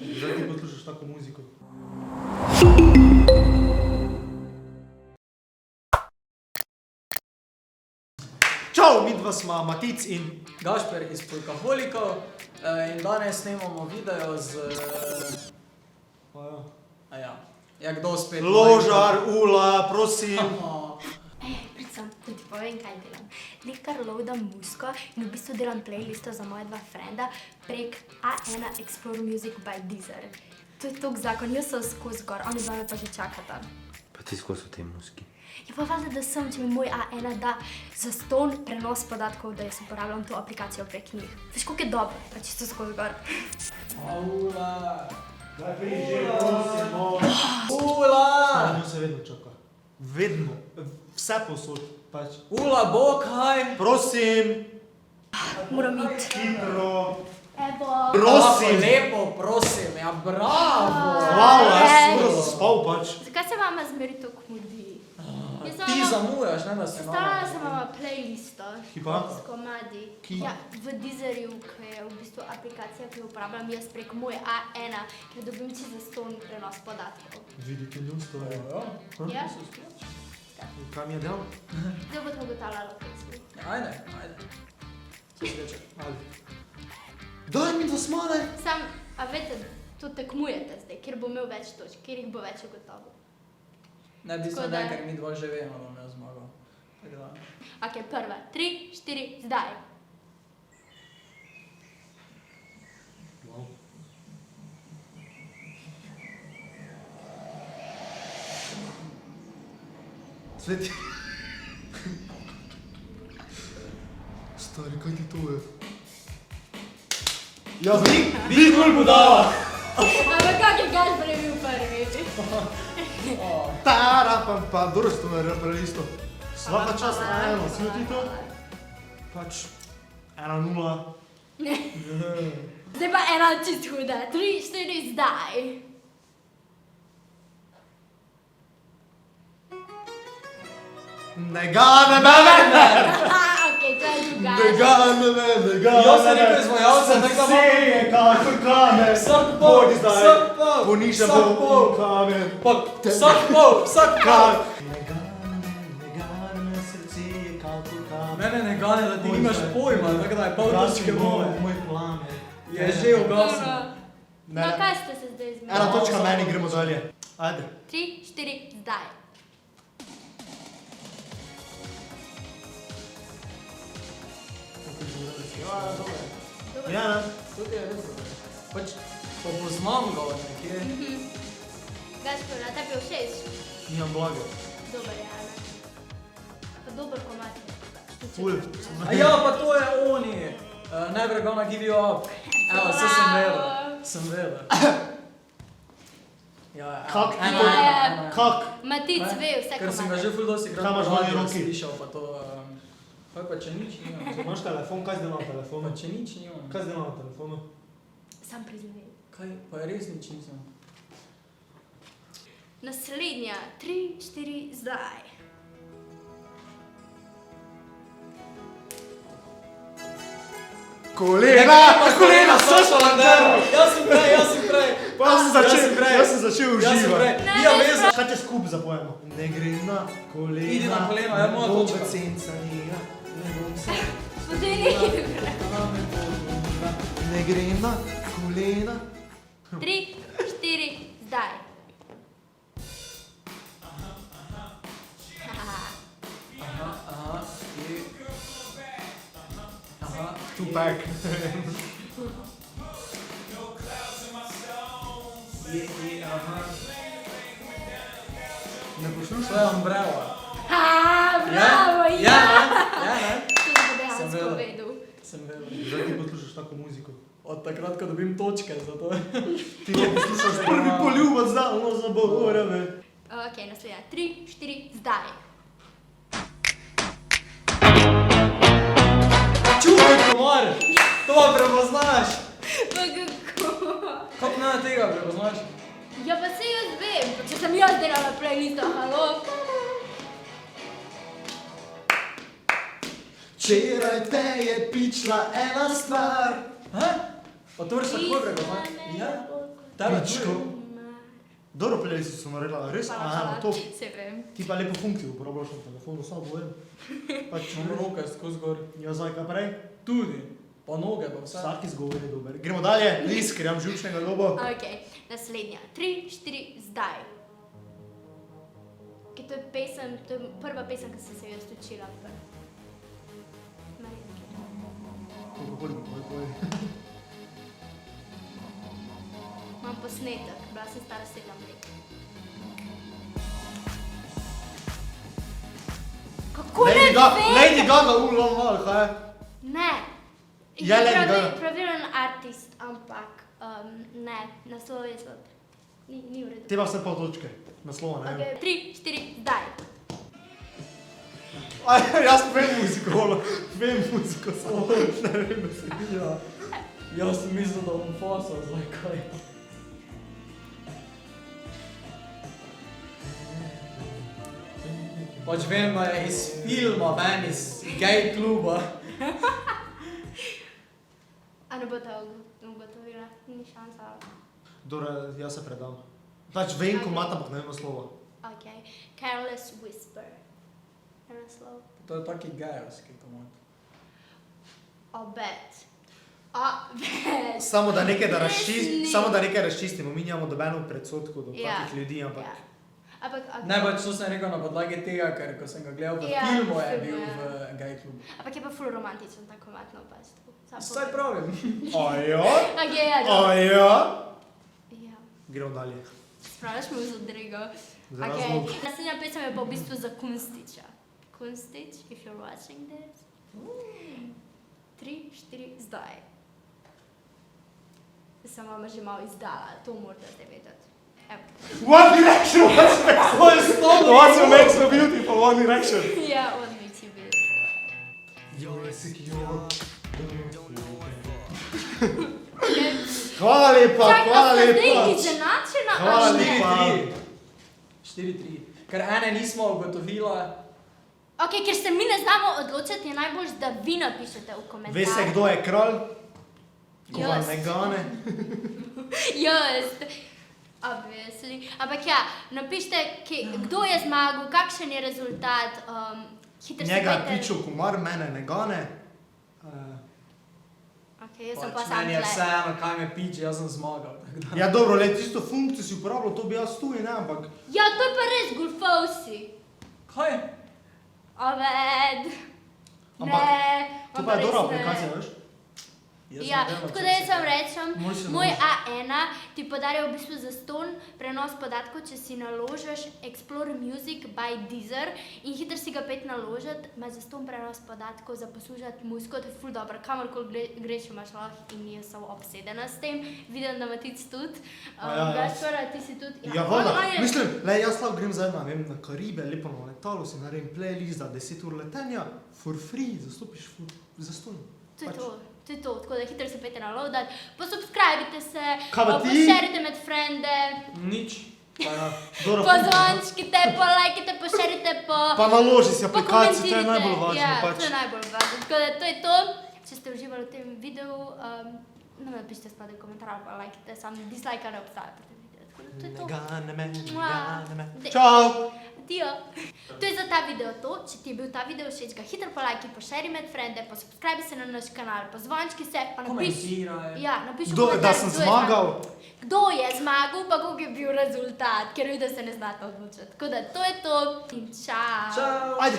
Zdaj ti poslušaš tako muziko. Čau, midva sva Matic in Gašper iz Polkaholikov in danes snemamo video z... Ja, kdo spet? Ložar, Ula, prosim. Predvsem, da ti povem, kaj delam. Nekaj loadam muziko in v bistvu delam playlisto za moje dva frenda prek A1 Explore Music by Deezer. To je tok zakon, jaz sem skozi gor, oni dva me pa že čakata. Pa ti skozi v tej muziki? Ja pa valjda, da sem, če mi moj A1 da zastonj prenos podatkov, da jaz uporabljam to aplikacijo prek njih. Veš, koliko je dobro, pa čisto skozi gor. Ula! Daj priži, prosimo. Ula! Njo se vedno čaka. Vedno. Vse posod. Pač. Ula, bokaj! Prosim. Moram iti. Hitro. Evo. Prosim. Lepo, prosim, ja bravo! Hvala, jaz sem spal pač. Zakaj se vama zmeri toliko mudi? Ti zamujaš, ne da se Sestavila sem vama playlisto Ki pa? s komadi. Ki? Ja, v Deezerju, ki je v bistvu aplikacija, ki jo uporabljam jaz prek moj A1, ker dobim čisto zastonj prenos podatkov. Vidite njo stvari. Ja? Kaj mi je del? Zdaj bo to ugotavljala pesmi. Ajde, ajde. Če sreče. Daj mi da smale. Sam, a veste, to tekmujete zdaj, kjer bo imel več točk, kjer jih bo več ugotovil. Ne, v bistvu Tako da- ne, ker mi dva že vemo, da bom jaz zmagal. Tako da. Ok, prva, 3, 4, zdaj. Sveti. Stari, kaj ti to je? Ja, vi bolj budala! Ampak kak je Gašper je bil prvi? Tara, pa, dobro si to naredila isto. Svaka čast na eno, si ti to? Pač, 1-0. Zdaj pa ena čist huda, 3, 4, zdaj. Ne gane mene! Ok, to je druga. Ne gane mene, ne gane mene! Jaz sem rekel izvajalca, tako da Vse je kakor kamen! Vsak pol, Bodi zdaj! vsak pol, Ponižam vsak bo pol. kamen! Pa vsak pol, vsak pol! Ne gane me, srce je kakor kamen! Mene ne gane, da ti nimaš pojma, tako da je pol točke moje. Moj plamen! Je že ugasnil. No, kaj ste se zdaj zmenili? Ena točka meni, gremo dalje. Ajde. 3, 4, zdaj. Ja, ne? Tukaj je res dobro. Pač, pa poznam ga od nekje. Gašper, a tebi je všeč? Nimam blage. Dober je, Ana. Pa dober komad je. Ful. A ja, pa to je oni. Never gonna give you up. Evo, vse sem vedel. Sem vedel. Ja, Kak? Kak? Matic ve vse Ker sem ga komade. že ful dosti Kaj krat imaš v eni roki? slišal, pa to... Kaj pa če nič nimam? Imaš telefon, kaj zdaj na telefonu? Pa če nič nimam. Kaj zdaj na telefonu? Sam priznaj. Kaj? Pa je res nič nisem. Naslednja, 3, 4, zdaj. Kolena, Saša Landero! Jaz sem prej. Jaz sem začel uživati. Ja, veza. Kaj te skup zapojemo? Ne gre na kolena. Idi na kolena, ja, moja točka. Cencanija, ne bom se... Spodeni. Ne gre na kolena. 3, 4, zdaj. Aha, Tupac. aha. Ne poslušaš? To je umbrella. Bravo, ja! Ja, ne? To sem dejansko Sem vedel. vedel. Sem vedel. Zdaj ti poslušaš tako muziko. Od takrat, ko dobim točke za to. Ti to poslušaš prvi poljubac, zdavno zaborave. Ok, naslednja, 3, 4, zdaj. Čukaj, komar! To pa prepoznaš! Pa kako? Kako ne tega prepoznaš? Ja, pa se jaz vem, pa če sem jaz delala playlisto, halo? Včeraj te je pičla ena stvar. Ha? Pa to res tako prepoznaš? Ja. Tebe Pičko. tudi. Dobro playlisto sem naredila, res? Hvala, To. se vem. Ti pa lepo funkcijo uporabljaš na telefonu, samo povem. Pač, Imam roke skozi gor. ja, zdaj kaj prej? Tudi. Pa noge pa vse. Vsak izgovor je dober. Gremo dalje, lis, ker imam živčnega dobo. Ok, naslednja. 3, 4, zdaj. To je pesem, to je prva pesem, ki sem se jo učila. Koliko bolj. Imam posnetek, bila sem stara 7 let. Kako ne vem? Lady Gaga, Long Wall, kaj je? Ne. Je Lady Gaga. Pravilen artist, ampak ne, naslov je slab. Ni v redu. Te pa vse pol točke, naslova, ne vem. Ok, 3, 4, zdaj. Aj, jaz vem muziko, samo ne vem besedila. Jaz sem mislil, da bom fasal, zdaj kaj. Pač vem, da je iz filma ven, iz gay kluba. A ne bo ta ugotovila? Ni šansa. Dobro, jaz se predam. Pač vem, ko imata, ampak ne vem naslova. Ok, Careless Whisper. Je naslov. To je taki gejovski komad. Obet. Obet. Samo da nekaj Resni. razčistimo, mi nimamo dobeno predsodkov do Ja, takih ljudi, ampak... ja. Ampak, Ne, pač to sem rekel na podlagi tega, ker ko sem ga gledal v Ja, filmu, je filmu, bil ja. v gay klubu. ampak je pa ful romantičen ta komad na opazstvu. Saj pravim. Ajo? Ok, ja, Ajo? Ja. Gremo dalje. Spravljaš me v zadrego. Za Ok, razlog. naslednja pesem je pa v bistvu za Kunstiča. Kunstič, if you're watching this. 3, 4, zdaj. Sem vam že malo izdala, to morate zdaj vedeti. Evo. One Direction, what's what makes you beautiful, One Direction. Ja, on makes you beautiful. You're insecure. Okay. Hvala lepa, Čak, hvala a sta zdaj lepa. izenačena, Hvala ali ne? lepa. 4-3. Ker ene nismo ugotovila. Ok, ker se mi ne znamo odločiti, je najbolj, da vi napišete v komentarjih. Ve se, kdo je kralj? Ko vam Jaz. ne gane. Jaz. Obviously. Ampak ja, napišite, kdo je zmagal, kakšen je rezultat. Hitro se Njega je pojte. pičil komar, mene ne gane. Ok, jaz sem pa Pač sam meni je tle. vseeno, kaj me piče, jaz sem zmagal. tako da. Ja dobro, le tisto funkcijo si uporabljal, to bi jaz tu in ne, ampak... Ja, to je pa res golfovsi. Kaj? Oved. Ampak Ne. To on pa je res dobra ne. aplikacija, veš? Ja, tako da jaz vam rečem, Moraš se moj naložiti. A1 ti podarja v bistvu zastonj prenos podatkov, če si naložiš Explore Music by Deezer in hitro si ga pet naložiti, ima zastonj prenos podatkov za poslušati muziko, to je ful dobro, kamorkoli greš, imaš lahko in jaz sem obsedena s tem, vidim, da ima tic tudi. ja. Gašpora, ti si tudi. Ja, voda. on je- Mislim, le jaz lahko grem zdaj, ne vem, na Karibe, lepo na letalo, si naredim playlist za 10 ur letenja, for free, zastopiš zastonj. To je Pač. to je to, tako da hitro se pejte naloadati, posubscribite se, Kaj pa ti? pošerite med frende, Nič. Pa ja. Dobro, pozvončkite, polajkite, pošerite, pa naloži si aplikacijo, to je pokomentirajte. najbolj važno, Ja, pač. to je najbolj važno. Tako da to je to. Če ste uživali v tem videu, napišite spodaj komentar ali pa lajkite, samo dislike ne obstaja pri tem videu. Tako da to je to. Gane me, Mua. gane me. De- Čau! Adijo. To je za ta video to. Če ti je bil ta video všeč, ga hitro polajki, pošeri med frende, posubscribi se na naš kanal, pozvončki se, pa napiši. Komentiraj. Ja, napiši v Da komentarjih, sem kdo je zmagal. Kdo je zmagal, pa koliko je bil rezultat, ker vidim, da se ne znate odločiti. Tako da to je to in čau. Čau. Ajde!